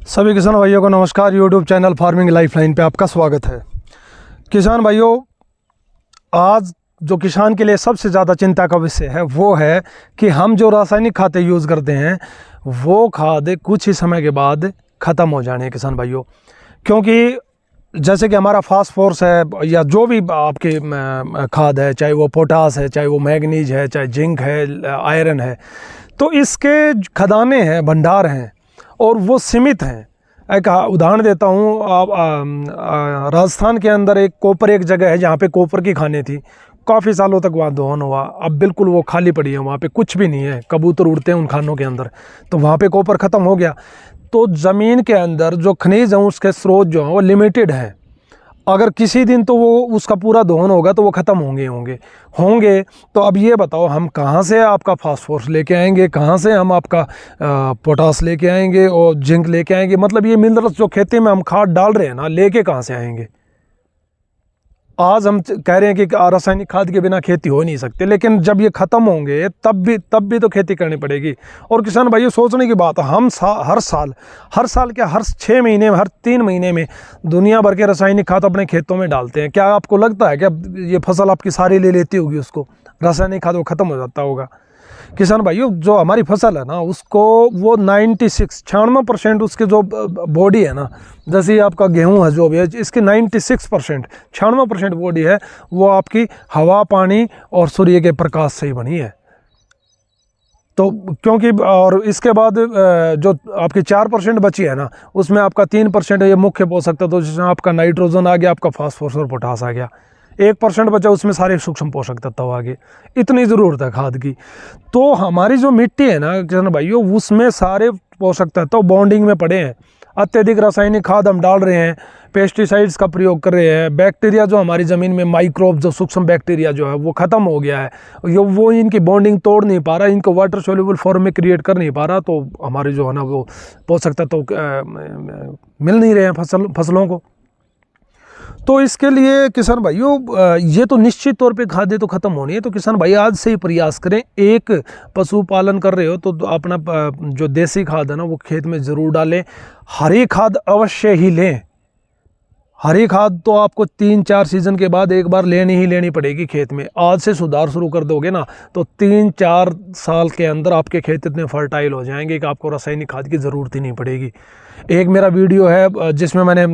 सभी किसान भाइयों को नमस्कार। यूट्यूब चैनल फार्मिंग लाइफलाइन पे आपका स्वागत है। किसान भाइयों, आज जो किसान के लिए सबसे ज़्यादा चिंता का विषय है वो है कि हम जो रासायनिक खाद यूज़ करते हैं वो खाद कुछ ही समय के बाद ख़त्म हो जाने हैं किसान भाइयों। क्योंकि जैसे कि हमारा फास्फोरस है या जो भी आपके खाद है, चाहे वो पोटास है, चाहे वो मैग्नीज है, चाहे जिंक है, आयरन है, तो इसके खदाने हैं, भंडार हैं और वो सीमित हैं। एक उदाहरण देता हूँ, आप राजस्थान के अंदर एक जगह है जहाँ पे कॉपर की खानें थी। काफ़ी सालों तक वहाँ दोहन हुआ, अब बिल्कुल वो खाली पड़ी है, वहाँ पे कुछ भी नहीं है, कबूतर उड़ते हैं उन खानों के अंदर, तो वहाँ पे कॉपर ख़त्म हो गया। तो ज़मीन के अंदर जो खनिज हैं उसके स्रोत जो हैं वो लिमिटेड हैं। अगर किसी दिन तो वो उसका पूरा दोहन होगा तो वो ख़त्म होंगे। तो अब ये बताओ, हम कहाँ से आपका फास्फोरस लेके आएंगे, कहाँ से हम आपका पोटास लेके आएंगे और जिंक लेके आएंगे? मतलब ये मिनरल्स जो खेती में हम खाद डाल रहे हैं ना, लेके कहाँ से आएंगे? आज हम कह रहे हैं कि रासायनिक खाद के बिना खेती हो नहीं सकती, लेकिन जब ये ख़त्म होंगे तब भी तो खेती करनी पड़ेगी। और किसान भाइयों, सोचने की बात है, हम हर साल क्या, हर 6 महीने में, हर 3 महीने में दुनिया भर के रासायनिक खाद अपने खेतों में डालते हैं। क्या आपको लगता है कि ये फसल आपकी सारी ले लेती होगी उसको? रासायनिक खाद वो ख़त्म हो जाता होगा? किसान भाइयों, जो हमारी फसल है ना, उसको वो 96% उसके जो बॉडी है ना, जैसे आपका गेहूं है जो भी है, इसकी 96% बॉडी है वो आपकी हवा, पानी और सूर्य के प्रकाश से ही बनी है। तो क्योंकि और इसके बाद जो आपकी 4% बची है ना, उसमें आपका 3% ये मुख्य पोषक तत्व, जिसमें आपका नाइट्रोजन आ गया, आपका फास्फोरस और पोटास आ गया। 1% बचा, उसमें सारे सूक्ष्म पोषक तत्व आ गए। इतनी ज़रूरत है खाद की। तो हमारी जो मिट्टी है ना किसान भाइयों, उसमें सारे पोषक तत्व बॉन्डिंग में पड़े हैं। अत्यधिक रासायनिक खाद हम डाल रहे हैं, पेस्टिसाइड्स का प्रयोग कर रहे हैं, बैक्टीरिया जो हमारी ज़मीन में माइक्रोब, जो सूक्ष्म बैक्टीरिया जो है वो ख़त्म हो गया है, वो इनकी बॉन्डिंग तोड़ नहीं पा रहा, इनको वाटर सोल्यूबल फॉर्म में क्रिएट कर नहीं पा रहा, तो हमारे जो है ना वो पोषक तत्व मिल नहीं रहे हैं फसलों को। तो इसके लिए किसान भाइयों, ये तो निश्चित तौर पे खादें तो ख़त्म होनी है। तो किसान भाई आज से ही प्रयास करें। एक पशुपालन कर रहे हो तो अपना जो देसी खाद है ना वो खेत में ज़रूर डालें। हरी खाद अवश्य ही लें। हरी खाद तो आपको 3-4 सीज़न के बाद एक बार लेनी पड़ेगी खेत में। आज से सुधार शुरू कर दोगे ना तो 3-4 साल के अंदर आपके खेत इतने फर्टाइल हो जाएंगे कि आपको रासायनिक खाद की ज़रूरत ही नहीं पड़ेगी। एक मेरा वीडियो है जिसमें मैंने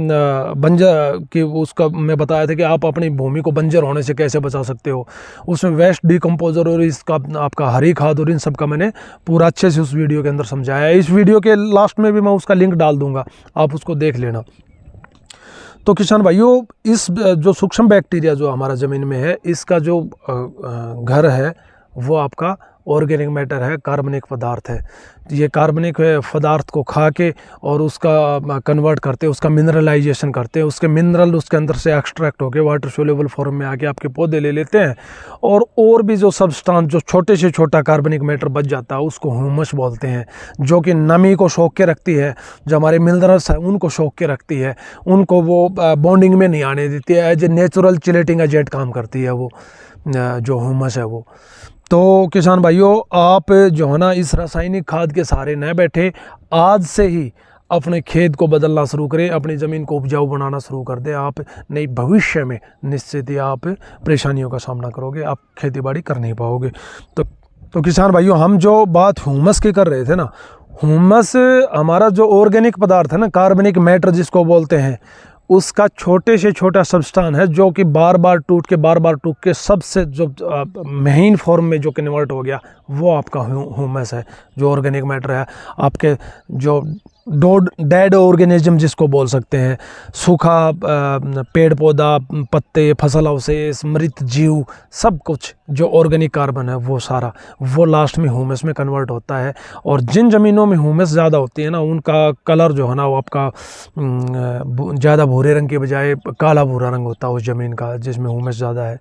बंजर की उसका मैं बताया था कि आप अपनी भूमि को बंजर होने से कैसे बचा सकते हो। उसमें वेस्ट डिकम्पोजर और इसका आपका हरी खाद और इन सब का मैंने पूरा अच्छे से उस वीडियो के अंदर समझाया है। इस वीडियो के लास्ट में भी मैं उसका लिंक डाल दूँगा, आप उसको देख लेना। तो किसान भाइयों, इस जो सूक्ष्म बैक्टीरिया जो हमारा ज़मीन में है, इसका जो घर है वो आपका ऑर्गेनिक मैटर है, कार्बनिक पदार्थ है। ये कार्बनिक पदार्थ को खा के और उसका कन्वर्ट करते, उसका मिनरलाइजेशन करते हैं, उसके मिनरल उसके अंदर से एक्सट्रैक्ट होकर वाटर सोल्यूबल फॉर्म में आके आपके पौधे ले लेते हैं। और भी जो सब्सटेंस, जो छोटे से छोटा कार्बनिक मैटर बच जाता है, उसको ह्यूमस बोलते हैं, जो कि नमी को सोख के रखती है, जो हमारे मिनरल्स हैं उनको सोख के रखती है, उनको वो बॉन्डिंग में नहीं आने देती है। As a natural chelating agent काम करती है वो जो ह्यूमस है वो। तो किसान भाइयों, आप जो है ना इस रासायनिक खाद के सहारे न बैठे, आज से ही अपने खेत को बदलना शुरू करें, अपनी ज़मीन को उपजाऊ बनाना शुरू कर दें। आप नहीं, भविष्य में निश्चित ही आप परेशानियों का सामना करोगे, आप खेतीबाड़ी कर नहीं पाओगे। तो किसान भाइयों, हम जो बात ह्यूमस की कर रहे थे ना, ह्यूमस हमारा जो ऑर्गेनिक पदार्थ है ना, कार्बनिक मैटर जिसको बोलते हैं, उसका छोटे से छोटा सब्सटेंस है जो कि बार बार टूट के सबसे जो महीन फॉर्म में जो कन्वर्ट हो गया, वो आपका ह्यूमस है, जो ऑर्गेनिक मैटर है। आपके जो डेड ऑर्गेनिज्म जिसको बोल सकते हैं, सूखा पेड़ पौधा, पत्ते, फसल अवशेष, मृत जीव, सब कुछ जो ऑर्गेनिक कार्बन है वो सारा वो लास्ट में ह्यूमस में कन्वर्ट होता है। और जिन ज़मीनों में ह्यूमस ज़्यादा होती है ना, उनका कलर जो है ना वो आपका ज़्यादा भूरे रंग के बजाय काला भूरा रंग होता है उस ज़मीन का, जिसमें ह्यूमस ज़्यादा है।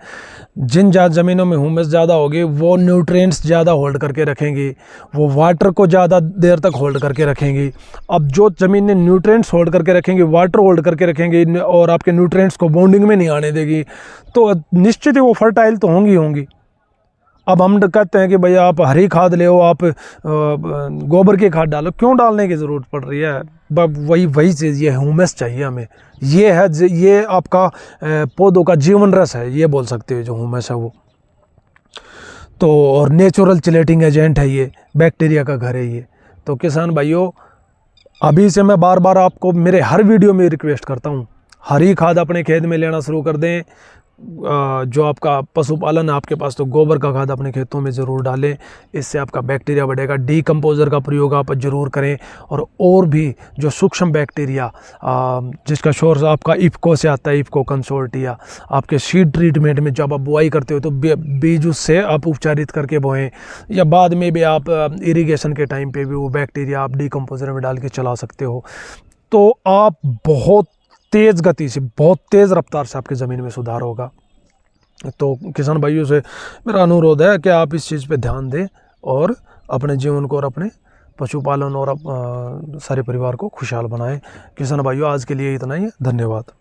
जिन ज़मीनों में ह्यूमस ज़्यादा होगी वो न्यूट्रिएंट्स ज़्यादा होल्ड करके रखेंगी, वो वाटर को ज़्यादा देर तक होल्ड करके रखेंगी। अब जो ज़मीनें न्यूट्रिएंट्स होल्ड करके रखेंगी, वाटर होल्ड करके रखेंगी और आपके न्यूट्रिएंट्स को बॉन्डिंग में नहीं आने देगी, तो निश्चित ही वो फर्टाइल तो होंगी। अब हम कहते हैं कि भैया आप हरी खाद ले, आप गोबर की खाद डालो, क्यों डालने की ज़रूरत पड़ रही है? वही चीज़, ये ह्यूमस चाहिए हमें। ये है, ये आपका पौधों का जीवन रस है, ये बोल सकते हो, जो ह्यूमस है वो। तो और नेचुरल चिलेटिंग एजेंट है ये, बैक्टीरिया का घर है ये। तो किसान भाइयों, अभी से मैं बार बार आपको मेरे हर वीडियो में रिक्वेस्ट करता हूँ, हरी खाद अपने खेत में लेना शुरू कर दें। जो आपका पशुपालन है आपके पास, तो गोबर का खाद अपने खेतों में ज़रूर डालें, इससे आपका बैक्टीरिया बढ़ेगा। डीकम्पोज़र का प्रयोग आप ज़रूर करें। और भी जो सूक्ष्म बैक्टीरिया जिसका सोर्स आपका इफ्को से आता है, इफ्को कंसोर्टिया, आपके सीड ट्रीटमेंट में जब आप बुआई करते हो तो बीज उससे आप उपचारित करके बोएं, या बाद में भी आप इरिगेशन के टाइम पे भी वो बैक्टीरिया आप डीकम्पोज़र में डाल के चला सकते हो। तो आप बहुत तेज़ गति से, बहुत तेज़ रफ्तार से आपकी ज़मीन में सुधार होगा। तो किसान भाइयों से मेरा अनुरोध है कि आप इस चीज़ पे ध्यान दें और अपने जीवन को और अपने पशुपालन और सारे परिवार को खुशहाल बनाएं। किसान भाइयों, आज के लिए इतना ही, धन्यवाद।